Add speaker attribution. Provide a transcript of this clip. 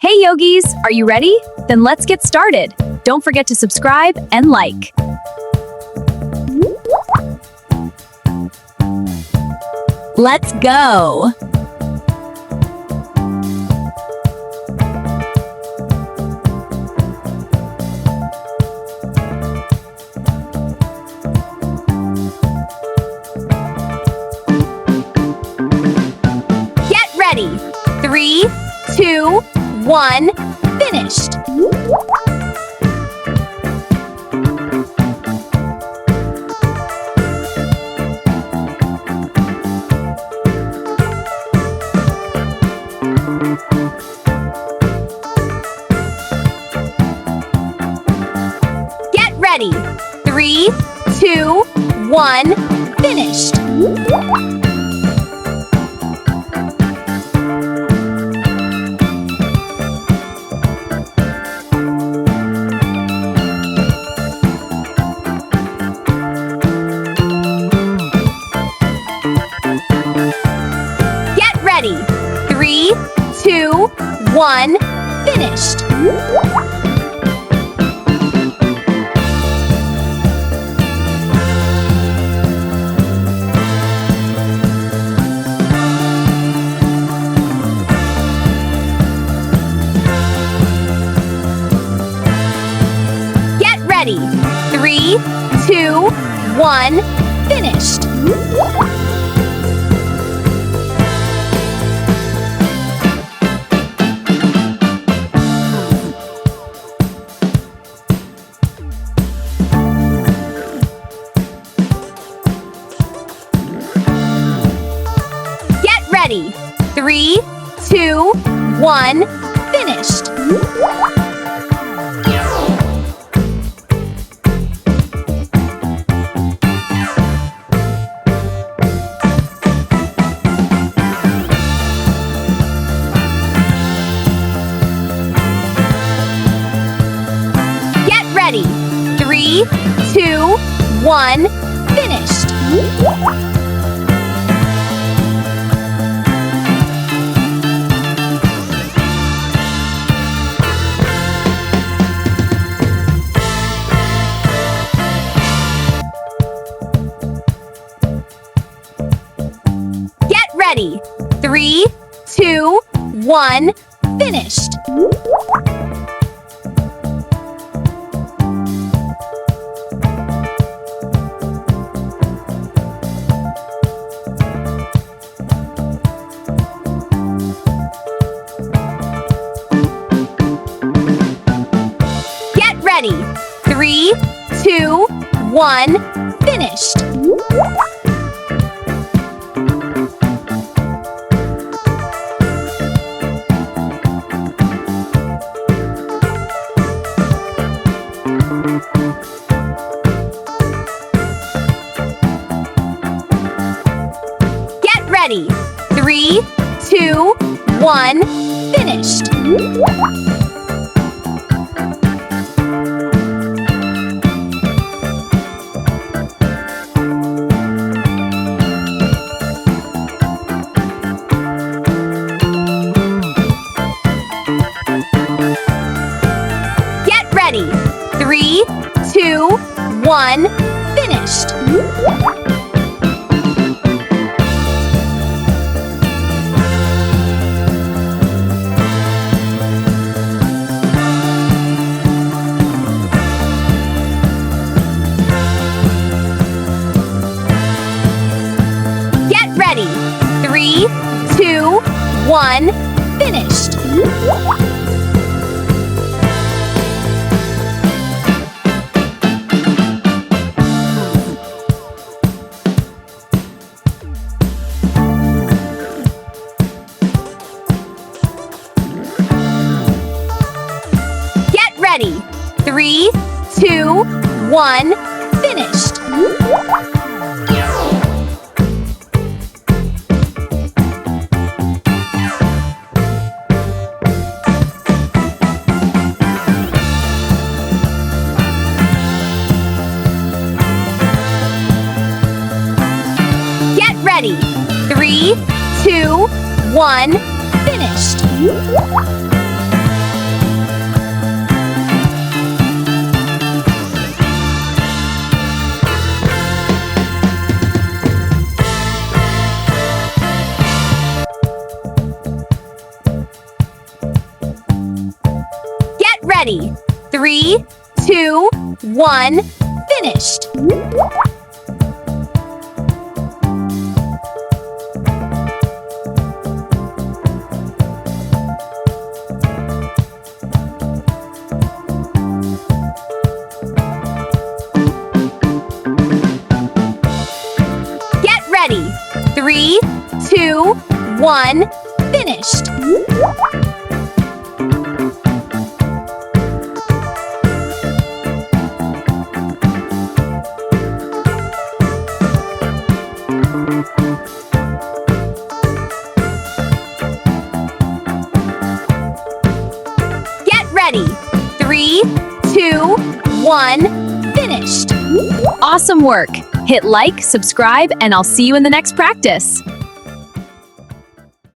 Speaker 1: Hey Yogis, are you ready? Then let's get started. Don't forget to subscribe and like. Let's go! Get ready! 3, 2, 1, finished! Get ready! 3, 2, 1, finished! Get ready! 3, 2, 1, finished! Get ready! 3, 2, 1, finished! Get ready! 3, 2, 1, finished! Get ready! 3, 2, 1, finished! Get ready! 3, 2, 1, finished! Get ready! 3, 2, 1, finished! Get ready! 3, 2, 1, finished! Get ready! 3, 2, 1, finished! Get ready! 3, 2, 1, finished! Get ready! 3, 2, 1, finished! Get ready! 3, 2, 1, finished! ready. 3, 2, 1, finished. Get ready. 3, 2, 1, finished. Get ready. 3, 2, 1, finished. Awesome work. Hit like, subscribe, and I'll see you in the next practice.